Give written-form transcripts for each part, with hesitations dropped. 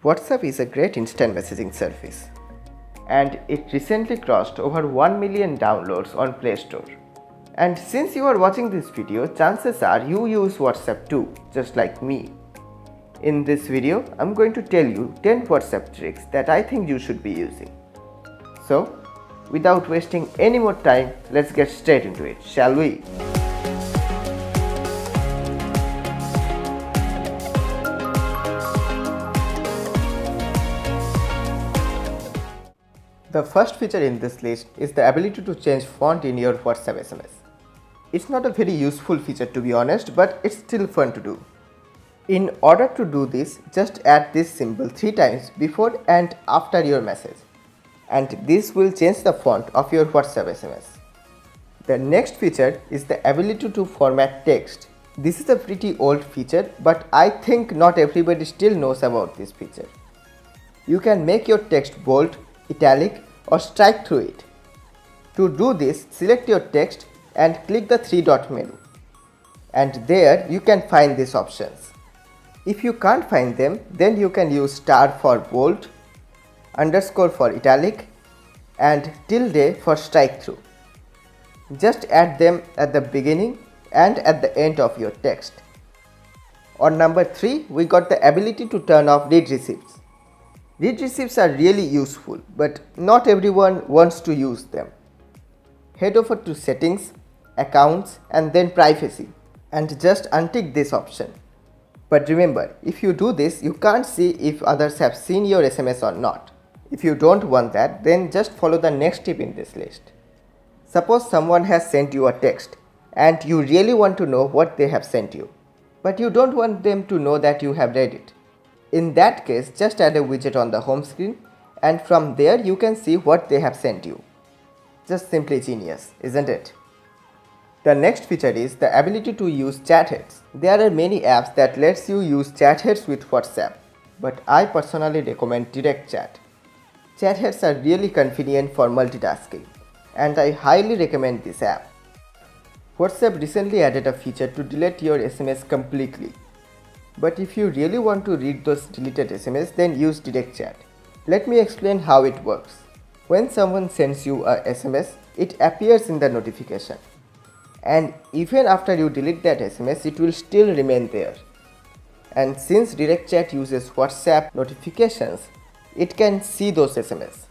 WhatsApp is a great instant messaging service, and it recently crossed over 1 million downloads on Play Store. And since you are watching this video, chances are you use WhatsApp too, just like me. In this video, I'm going to tell you 10 WhatsApp tricks that I think you should be using. So, without wasting any more time, let's get straight into it, shall we? The first feature in this list is the ability to change font in your WhatsApp SMS. It's not a very useful feature to be honest, but it's still fun to do. In order to do this, just add this symbol 3 times before and after your message, and this will change the font of your WhatsApp SMS. The next feature is the ability to format text. This is a pretty old feature, but I think not everybody still knows about this feature. You can make your text bold, italic, or strike through it. To do this, select your text and click the 3-dot menu, and there you can find these options. If you can't find them, then you can use star for bold, underscore for italic, and tilde for strike through. Just add them at the beginning and at the end of your text. On number 3, we got the ability to turn off read receipts. Read receipts are really useful, but not everyone wants to use them. Head over to Settings, Accounts, and then Privacy, and just untick this option. But remember, if you do this, you can't see if others have seen your SMS or not. If you don't want that, then just follow the next tip in this list. Suppose someone has sent you a text, and you really want to know what they have sent you, but you don't want them to know that you have read it. In that case, just add a widget on the home screen, and from there you can see what they have sent you. Just simply genius, isn't it? The next feature is the ability to use chat heads. There are many apps that lets you use chat heads with WhatsApp, but I personally recommend Direct Chat. Chat heads are really convenient for multitasking, and I highly recommend this app. WhatsApp recently added a feature to delete your SMS completely. But if you really want to read those deleted SMS, then use Direct Chat. Let me explain how it works. When someone sends you a SMS, it appears in the notification. And even after you delete that SMS, it will still remain there. And since Direct Chat uses WhatsApp notifications, it can see those SMS.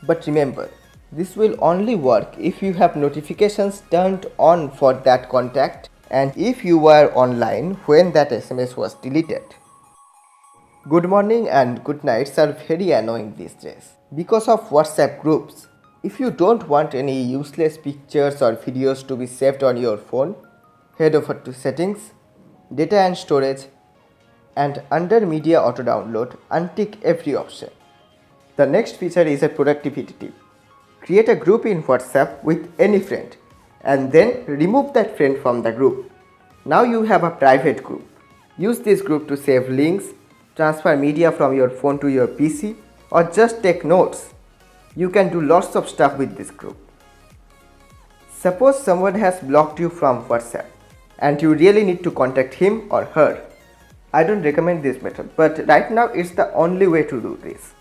But remember, this will only work if you have notifications turned on for that contact and if you were online when that SMS was deleted. Good morning and good nights are very annoying these days because of WhatsApp groups. If you don't want any useless pictures or videos to be saved on your phone, head over to Settings, Data and Storage, and under Media Auto Download, untick every option. The next feature is a productivity tip. Create a group in WhatsApp with any friend, and then remove that friend from the group. Now you have a private group. Use this group to save links, transfer media from your phone to your PC, or just take notes. You can do lots of stuff with this group. Suppose someone has blocked you from WhatsApp and you really need to contact him or her. I don't recommend this method, but right now it's the only way to do this.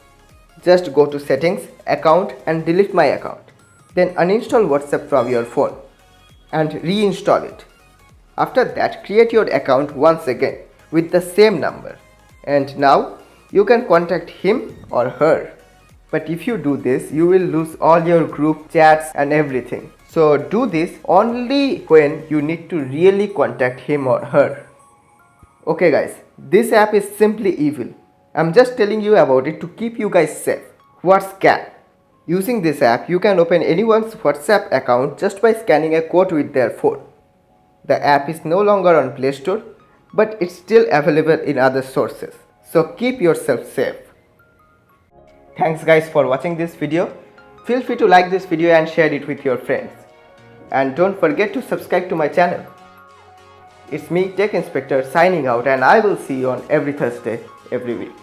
Just go to Settings, Account, and delete my account. Then uninstall WhatsApp from your phone and reinstall it. After that, create your account once again with the same number. And now you can contact him or her. But if you do this, you will lose all your group chats and everything. So do this only when you need to really contact him or her. Okay guys, this app is simply evil. I'm just telling you about it to keep you guys safe. WhatsApp. Using this app, you can open anyone's WhatsApp account just by scanning a code with their phone. The app is no longer on Play Store, but it's still available in other sources. So keep yourself safe. Thanks guys for watching this video. Feel free to like this video and share it with your friends. And don't forget to subscribe to my channel. It's me, Tech Inspector, signing out, and I will see you on every Thursday, every week.